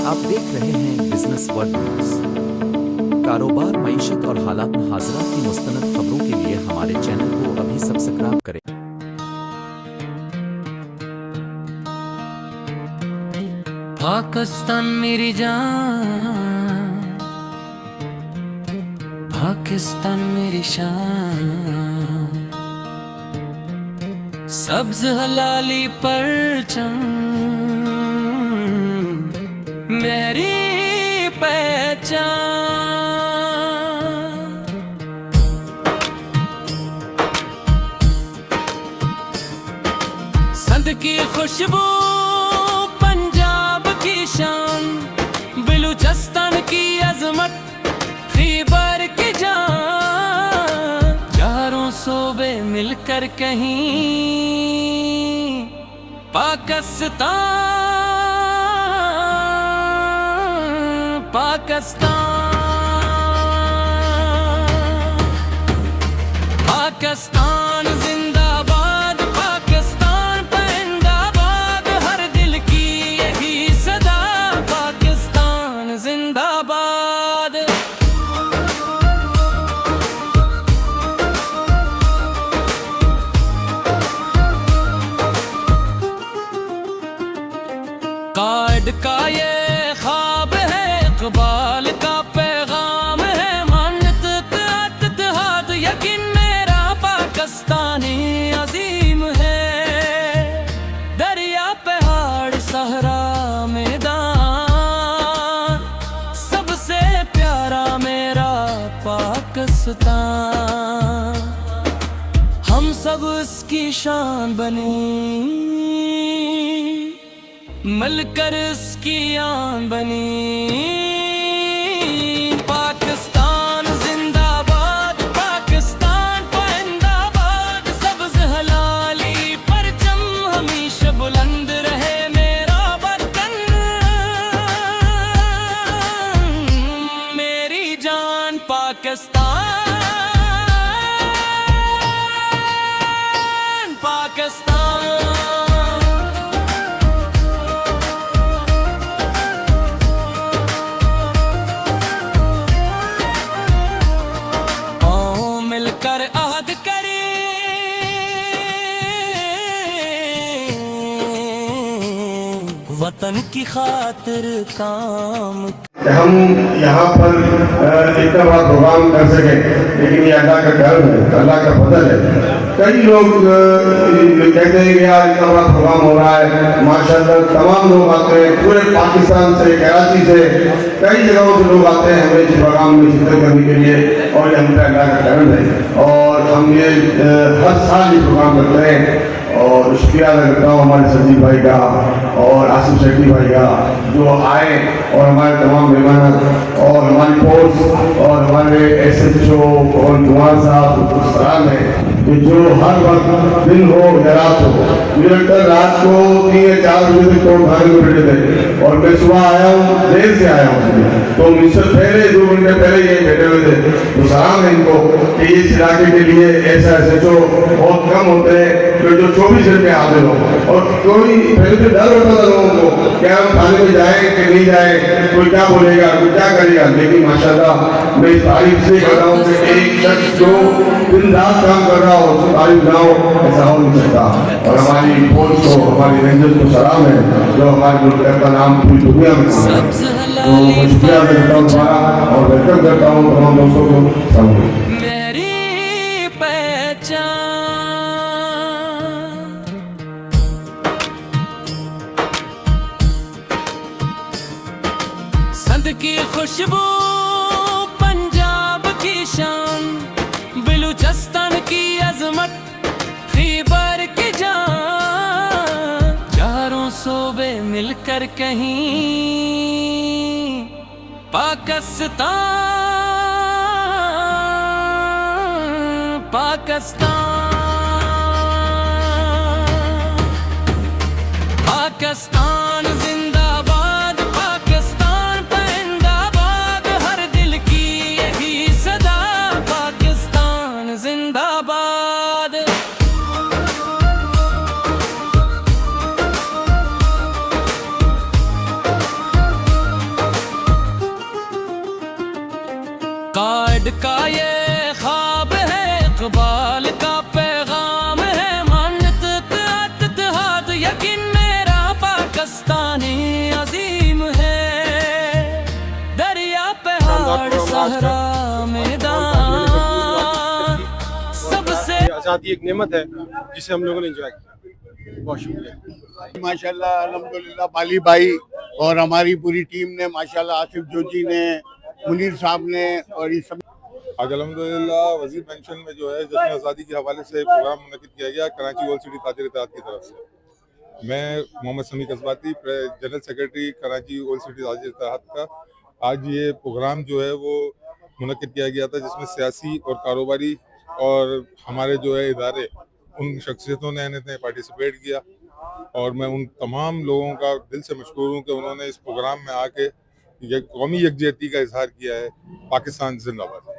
आप देख रहे हैं बिजनेस वर्ल्ड न्यूज। कारोबार, मईशत और हालात हाज़िरा की मुस्तनद खबरों के लिए हमारे चैनल को अभी सब्सक्राइब करें। पाकिस्तान मेरी जान, पाकिस्तान मेरी शान, सब्ज हलाली परचम मेरी पहचान। संद की खुशबू पंजाब की शान, बलूचिस्तान की अजमत, खैबर की जान, चारों सूबे मिलकर कहीं पाकिस्तान, पाकिस्तान, पाकिस्तान जिंदाबाद, पाकिस्तान जिंदाबाद, हर दिल की यही सदा, पाकिस्तान जिंदाबाद। कार्ड का ये ख्वाब है, इकबाल का पैगाम है, मानत इत्तेहाद यकीन मेरा पाकिस्तानी अजीम है। दरिया पहाड़ सहरा मैदान, सबसे प्यारा मेरा पाकिस्तान, हम सब इसकी शान बने, मिलकर इसकी आन बनी। पाकिस्तान जिंदाबाद, पाकिस्तान जिंदाबाद, सब्ज़ हलाली परचम हमेशा बुलंद रहे मेरा वतन, मेरी जान पाकिस्तान, पाकिस्तान। कर अहद करे वतन की खातिर काम। हम यहाँ पर इतना बड़ा प्रोग्राम कर सके, लेकिन ये अल्लाह का करम है, अल्लाह का फजल है। कई लोग कहते हैं कि यार इतना बड़ा प्रोग्राम हो रहा है, माशाल्लाह तमाम लोग आते हैं, पूरे पाकिस्तान से, कराची से, कई जगहों से लोग आते हैं हमें इस प्रोग्राम में शिरकत करने के लिए, और ये हमारा अल्लाह का करम है। और हम ये हर साल ये प्रोग्राम करते हैं, और शुक्रिया अदा करता हूँ हमारे सजीव भाई का और आसिफ शेट्टी भाई का, जो आए और हमारे तमाम मेहमान और हमारी फोर्स और हमारे SHO और कुमार साहब को सलाम है कि जो हर वक्त दिन हो या रात हो, निरंतर रात को 3 या 4 बजे तक तो घर में बैठे थे, और मैं सुबह आया हूँ, देर से आया हूँ, तो मिस्टर पहले 2 घंटे पहले ये बैठे हुए थे। तो सलाम है इनको कि इस इलाके के लिए ऐसा SHO बहुत कम होते हैं जो 24 घंटे आते हो, और कोई पहले तो डर होता था लोगों को क्या हम थाने में जाए कि नहीं जाए, कोई क्या बोलेगा, कोई क्या करेगा। लेकिन माशाल्लाह मैं इस तारीफ से कर रहा हूँ कि एक शख्स जो दिन रात काम कर रहा हो उसकी तारीफ ना हो, ऐसा हो नहीं सकता। और हमारी फोर्स को, हमारी रेंजर्स को सलाम है जो हमारे मुल्क का नाम पूरी दुनिया में, तो शुक्रिया करता हूँ तुम्हारा और वेलकम करता हूँ तमाम दोस्तों को। मेरी पहचान, संद की खुशबू पंजाब की शान, बलूचिस्तान की अजमत, खैबर की जान, चारों सूबे मिलकर कहीं पाकिस्तान, पाकिस्तान, पाकिस्तान जिंदाबाद, पाकिस्तान जिंदाबाद, हर दिल की यही सदा, पाकिस्तान जिंदाबाद। पहाड़ सहरा मैदान सबसे आज़ादी एक नेमत है जिसे हम लोगों ने एंजॉय किया। बहुत शुक्रिया। माशाल्लाह अल्हम्दुलिल्लाह बाली भाई और हमारी पूरी टीम ने माशाल्लाह आसिफ जोशी ने मुनीर साहब ने और ये सब आज अल्हम्दुलिल्लाह वजीर पेंशन में जो है जश्न आज़ादी के हवाले से प्रोग्राम मुनक़िद किया गया कराची ओल्ड सिटी ताजिर इत्तेहाद की तरफ से। मैं Mohammad Sami Kasbati general secretary Karachi old city ताजिर इत्तेहाद का आज ये प्रोग्राम जो है वो मुनक़िद किया गया था जिसमें सियासी और कारोबारी और हमारे जो है इदारे उन शख्सियतों ने पार्टिसिपेट किया और मैं उन तमाम लोगों का दिल से मशकूर हूँ कि उन्होंने इस प्रोग्राम में आके कौमी यकजहती का इजहार किया है। पाकिस्तान जिंदाबाद।